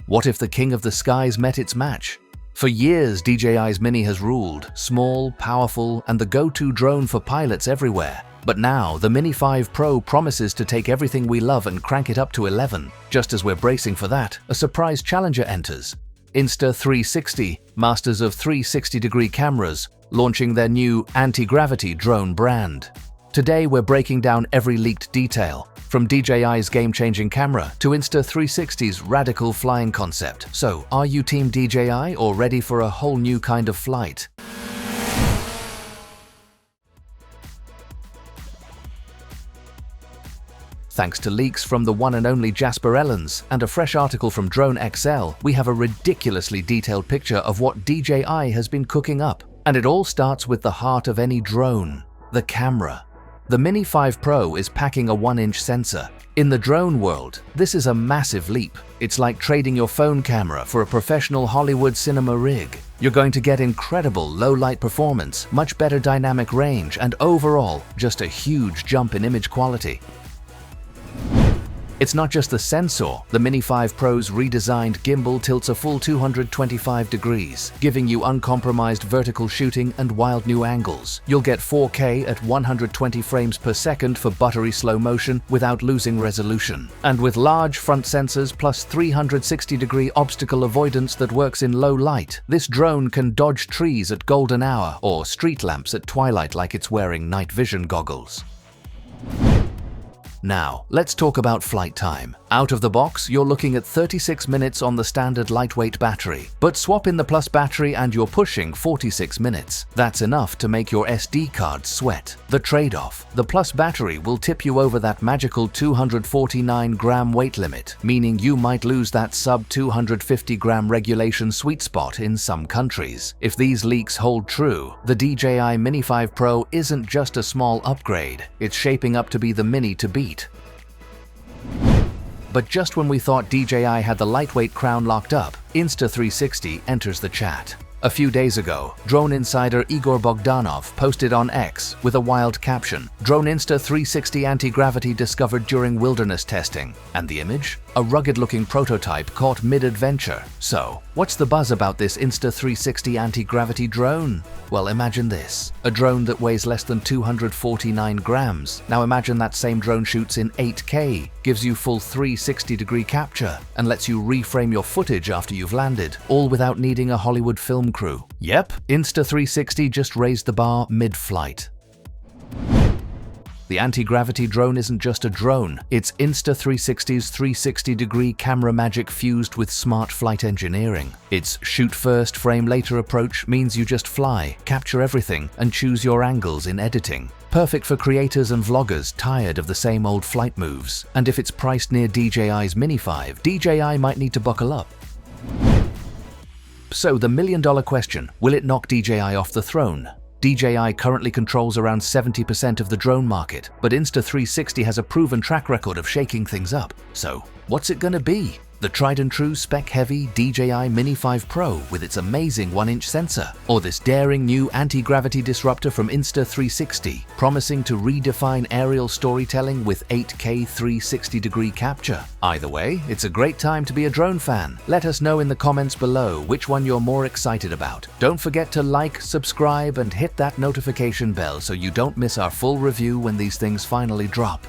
What if the king of the skies met its match? For years, DJI's Mini has ruled, small, powerful, and the go-to drone for pilots everywhere. But now, the Mini 5 Pro promises to take everything we love and crank it up to 11. Just as we're bracing for that, a surprise challenger enters. Insta360, masters of 360-degree cameras, launching their new anti-gravity drone brand. Today, we're breaking down every leaked detail, from DJI's game-changing camera to Insta360's radical flying concept. So, are you Team DJI or ready for a whole new kind of flight? Thanks to leaks from the one and only Jasper Ellens and a fresh article from Drone XL, we have a ridiculously detailed picture of what DJI has been cooking up. And it all starts with the heart of any drone, the camera. The Mini 5 Pro is packing a 1-inch sensor. In the drone world, this is a massive leap. It's like trading your phone camera for a professional Hollywood cinema rig. You're going to get incredible low-light performance, much better dynamic range, and overall, just a huge jump in image quality. It's not just the sensor. The Mini 5 Pro's redesigned gimbal tilts a full 225 degrees, giving you uncompromised vertical shooting and wild new angles. You'll get 4K at 120 frames per second for buttery slow motion without losing resolution. And with large front sensors plus 360-degree obstacle avoidance that works in low light, this drone can dodge trees at golden hour or street lamps at twilight like it's wearing night vision goggles. Now, let's talk about flight time. Out of the box, you're looking at 36 minutes on the standard lightweight battery, but swap in the Plus battery and you're pushing 46 minutes. That's enough to make your SD card sweat. The trade-off: the Plus battery will tip you over that magical 249-gram weight limit, meaning you might lose that sub-250-gram regulation sweet spot in some countries. If these leaks hold true, the DJI Mini 5 Pro isn't just a small upgrade, it's shaping up to be the Mini to beat. But just when we thought DJI had the lightweight crown locked up, Insta360 enters the chat. A few days ago, drone insider Igor Bogdanov posted on X with a wild caption: "Drone Insta360 anti-gravity discovered during wilderness testing." And the image? A rugged-looking prototype caught mid-adventure. So, what's the buzz about this Insta360 anti-gravity drone? Well, imagine this. A drone that weighs less than 249 grams. Now imagine that same drone shoots in 8K, gives you full 360-degree capture, and lets you reframe your footage after you've landed, all without needing a Hollywood film crew. Yep, Insta360 just raised the bar mid-flight. The anti-gravity drone isn't just a drone, it's Insta360's 360-degree camera magic fused with smart flight engineering. Its shoot-first, frame-later approach means you just fly, capture everything, and choose your angles in editing. Perfect for creators and vloggers tired of the same old flight moves. And if it's priced near DJI's Mini 5, DJI might need to buckle up. So the million-dollar question: will it knock DJI off the throne? DJI currently controls around 70% of the drone market, but Insta360 has a proven track record of shaking things up. So, what's it gonna be? The tried-and-true spec-heavy DJI Mini 5 Pro with its amazing 1-inch sensor, or this daring new anti-gravity disruptor from Insta360, promising to redefine aerial storytelling with 8K 360-degree capture? Either way, it's a great time to be a drone fan. Let us know in the comments below which one you're more excited about. Don't forget to like, subscribe, and hit that notification bell so you don't miss our full review when these things finally drop.